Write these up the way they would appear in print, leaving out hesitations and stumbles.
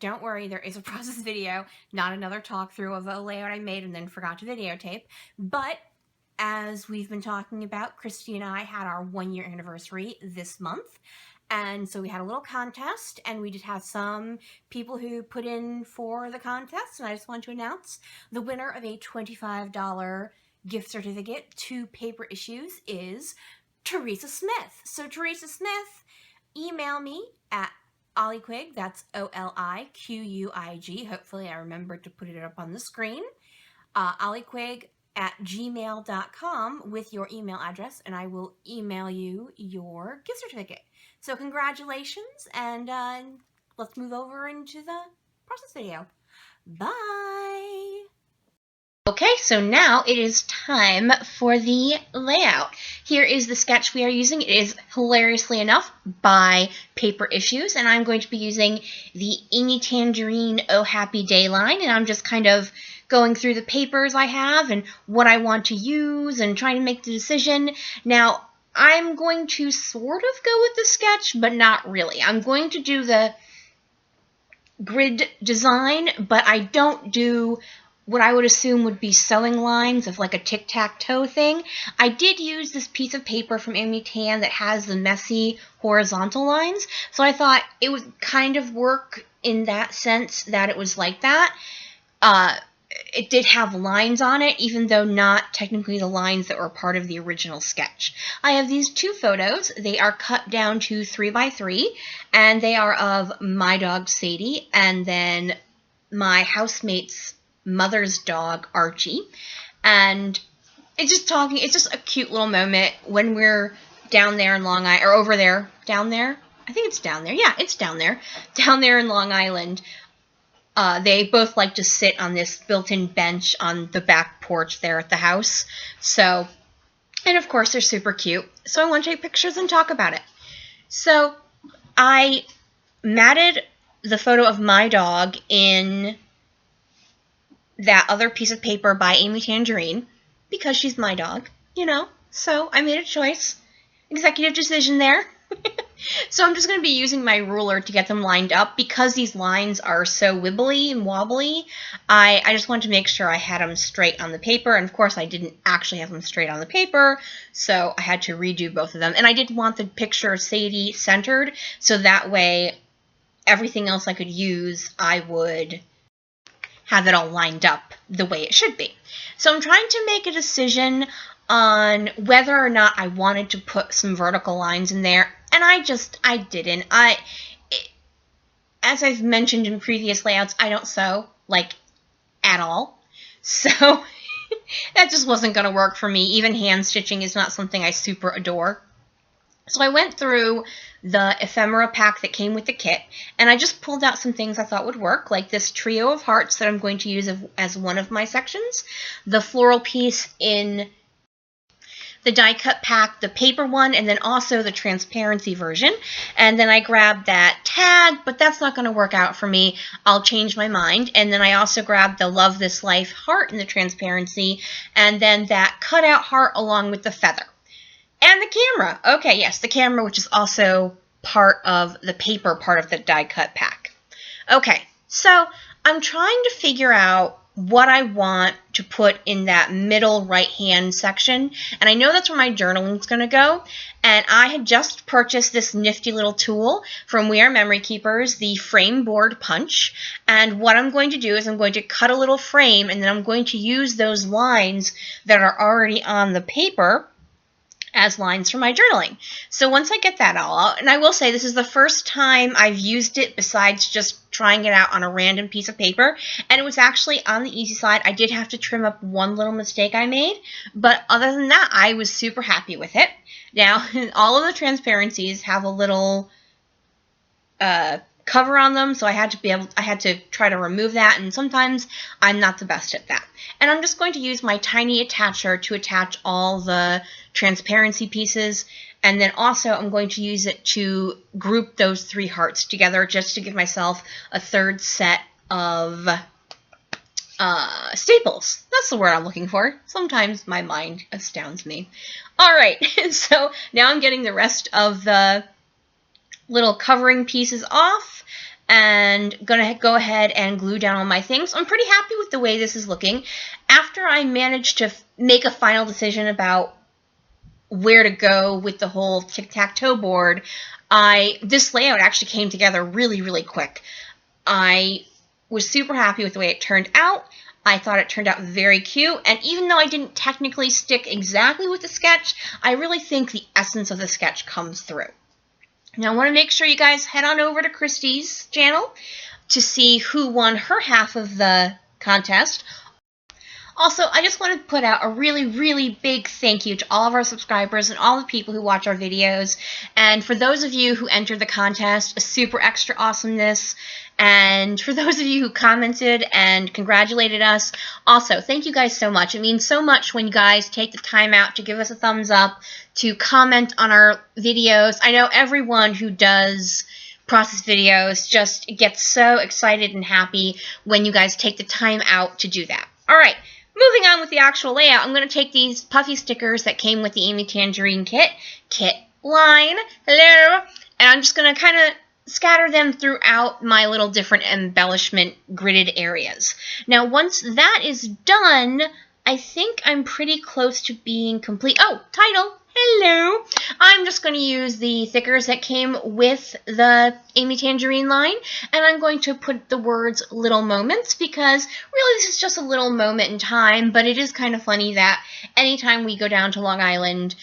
don't worry, there is a process video, not another talk through of a layout I made and then forgot to videotape. But as we've been talking about, Christy and I had our 1-year anniversary this month. And so we had a little contest, and we did have some people who put in for the contest. And I just want to announce the winner of a $25 gift certificate to Paper Issues is Teresa Smith. So Teresa Smith, email me at Oliquig, that's Oliquig. Hopefully I remembered to put it up on the screen. Oliquig@gmail.com with your email address, and I will email you your gift certificate. So congratulations, and let's move over into the process video. Bye! Okay, so now it is time for the layout. Here is the sketch we are using. It is, hilariously enough, by Paper Issues, and I'm going to be using the Amy Tangerine Oh Happy day line, and I'm just kind of going through the papers I have and what I want to use and trying to make the decision. Now, I'm going to sort of go with the sketch, but not really. I'm going to do the grid design, but I don't do what I would assume would be sewing lines of like a tic-tac-toe thing. I did use this piece of paper from Amy Tan that has the messy horizontal lines, so I thought it would kind of work in that sense that it was like that. It did have lines on it, even though not technically the lines that were part of the original sketch. I have these two photos. They are cut down to 3x3, and they are of my dog Sadie and then my housemate's mother's dog Archie. And it's just a cute little moment when we're down there in Long Island, or over there, down there. I think it's down there. Yeah, it's down there in Long Island. They both like to sit on this built-in bench on the back porch there at the house. So, and of course they're super cute. So I want to take pictures and talk about it. So I matted the photo of my dog in that other piece of paper by Amy Tangerine because she's my dog, you know. So I made a choice. Executive decision there. So I'm just going to be using my ruler to get them lined up. Because these lines are so wibbly and wobbly, I just wanted to make sure I had them straight on the paper. And of course I didn't actually have them straight on the paper, so I had to redo both of them. And I did want the picture of Sadie centered, so that way everything else I could use, I would have it all lined up the way it should be. So I'm trying to make a decision on whether or not I wanted to put some vertical lines in there, and I didn't. As I've mentioned in previous layouts, I don't sew, like, at all. So that just wasn't going to work for me. Even hand stitching is not something I super adore. So I went through the ephemera pack that came with the kit, and I just pulled out some things I thought would work, like this trio of hearts that I'm going to use as one of my sections, the floral piece in the die cut pack, the paper one, and then also the transparency version. And then I grabbed that tag, but that's not going to work out for me. I'll change my mind. And then I also grabbed the Love This Life heart in the transparency, and then that cutout heart along with the feather. And the camera. Okay, yes, the camera, which is also part of the paper part of the die cut pack. Okay, so I'm trying to figure out what I want to put in that middle right-hand section, and I know that's where my journaling's going to go, and I had just purchased this nifty little tool from We Are Memory Keepers, the frame board punch, and what I'm going to do is I'm going to cut a little frame, and then I'm going to use those lines that are already on the paper as lines for my journaling. So once I get that all out, and I will say this is the first time I've used it besides just trying it out on a random piece of paper, and it was actually on the easy side. I did have to trim up one little mistake I made, but other than that, I was super happy with it. Now, all of the transparencies have a little cover on them, so I had to try to remove that, and sometimes I'm not the best at that. And I'm just going to use my tiny attacher to attach all the transparency pieces, and then also I'm going to use it to group those three hearts together just to give myself a third set of staples. That's the word I'm looking for. Sometimes my mind astounds me. Alright, so now I'm getting the rest of the little covering pieces off, and gonna go ahead and glue down all my things. I'm pretty happy with the way this is looking. After I managed to make a final decision about where to go with the whole tic-tac-toe board, this layout actually came together really, really quick. I was super happy with the way it turned out. I thought it turned out very cute, and even though I didn't technically stick exactly with the sketch, I really think the essence of the sketch comes through. Now, I want to make sure you guys head on over to Christy's channel to see who won her half of the contest. Also, I just want to put out a really, really big thank you to all of our subscribers and all the people who watch our videos. And for those of you who entered the contest, a super extra awesomeness. And for those of you who commented and congratulated us, also, thank you guys so much. It means so much when you guys take the time out to give us a thumbs up, to comment on our videos. I know everyone who does process videos just gets so excited and happy when you guys take the time out to do that. All right. Moving on with the actual layout, I'm going to take these puffy stickers that came with the Amy Tangerine kit line, hello, and I'm just going to kind of scatter them throughout my little different embellishment gridded areas. Now, once that is done, I think I'm pretty close to being complete. Oh, title. Hello! I'm just going to use the thickers that came with the Amy Tangerine line, and I'm going to put the words little moments because really this is just a little moment in time, but it is kind of funny that anytime we go down to Long Island,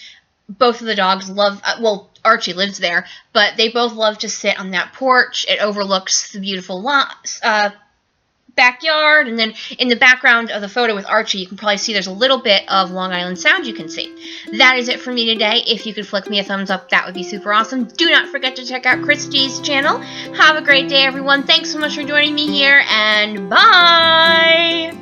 both of the dogs love, well, Archie lives there, but they both love to sit on that porch. It overlooks the beautiful backyard, and then in the background of the photo with Archie, you can probably see there's a little bit of Long Island Sound you can see. That is it for me today. If you could flick me a thumbs up, that would be super awesome. Do not forget to check out Christy's channel. Have a great day, everyone. Thanks so much for joining me here, and bye!